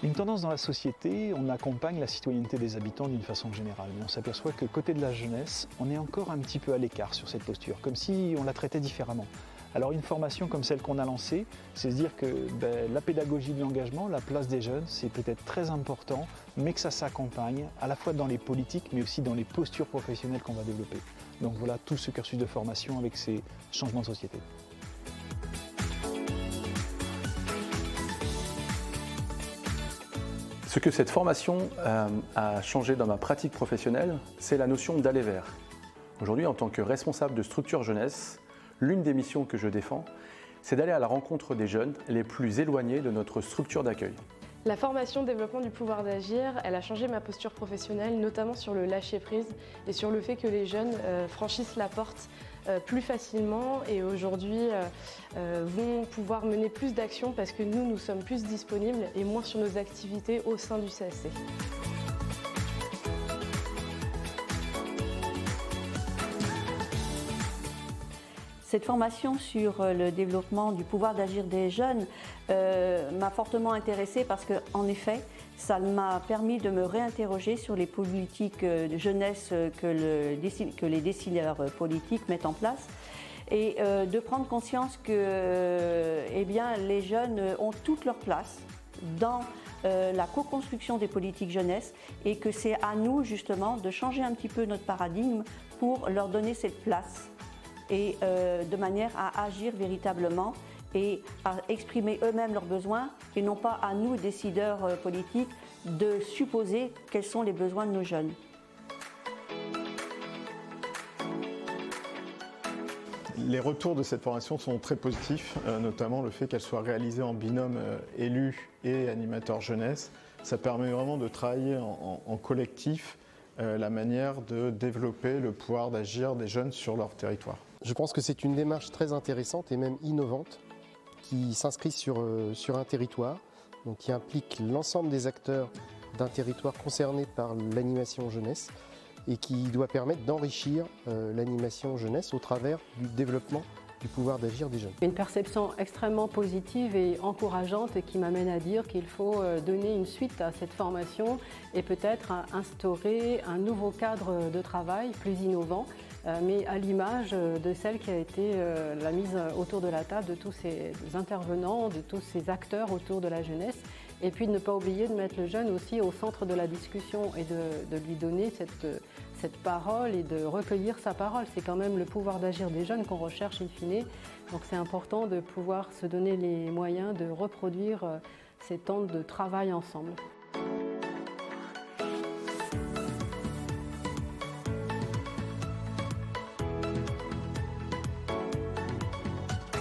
Une tendance dans la société, on accompagne la citoyenneté des habitants d'une façon générale, mais on s'aperçoit que côté de la jeunesse, on est encore un petit peu à l'écart sur cette posture, comme si on la traitait différemment. Alors une formation comme celle qu'on a lancée, c'est se dire que la pédagogie de l'engagement, la place des jeunes, c'est peut-être très important, mais que ça s'accompagne à la fois dans les politiques, mais aussi dans les postures professionnelles qu'on va développer. Donc voilà tout ce cursus de formation avec ces changements de société. Ce que cette formation a changé dans ma pratique professionnelle, c'est la notion d'aller vers. Aujourd'hui, en tant que responsable de structure jeunesse, l'une des missions que je défends, c'est d'aller à la rencontre des jeunes les plus éloignés de notre structure d'accueil. La formation développement du pouvoir d'agir, elle a changé ma posture professionnelle, notamment sur le lâcher-prise et sur le fait que les jeunes franchissent la porte plus facilement et aujourd'hui vont pouvoir mener plus d'actions parce que nous sommes plus disponibles et moins sur nos activités au sein du CSC. Cette formation sur le développement du pouvoir d'agir des jeunes m'a fortement intéressée parce qu'en effet, ça m'a permis de me réinterroger sur les politiques de jeunesse que les décideurs politiques mettent en place et de prendre conscience que les jeunes ont toute leur place dans la co-construction des politiques jeunesse et que c'est à nous justement de changer un petit peu notre paradigme pour leur donner cette place et de manière à agir véritablement et à exprimer eux-mêmes leurs besoins et non pas à nous, décideurs politiques, de supposer quels sont les besoins de nos jeunes. Les retours de cette formation sont très positifs, notamment le fait qu'elle soit réalisée en binôme élus et animateurs jeunesse. Ça permet vraiment de travailler en collectif la manière de développer le pouvoir d'agir des jeunes sur leur territoire. Je pense que c'est une démarche très intéressante et même innovante qui s'inscrit sur un territoire, donc qui implique l'ensemble des acteurs d'un territoire concerné par l'animation jeunesse et qui doit permettre d'enrichir l'animation jeunesse au travers du développement du pouvoir d'agir des jeunes. Une perception extrêmement positive et encourageante et qui m'amène à dire qu'il faut donner une suite à cette formation et peut-être instaurer un nouveau cadre de travail plus innovant, mais à l'image de celle qui a été la mise autour de la table de tous ces intervenants, de tous ces acteurs autour de la jeunesse. Et puis de ne pas oublier de mettre le jeune aussi au centre de la discussion et de lui donner cette parole et de recueillir sa parole. C'est quand même le pouvoir d'agir des jeunes qu'on recherche in fine. Donc c'est important de pouvoir se donner les moyens de reproduire ces temps de travail ensemble.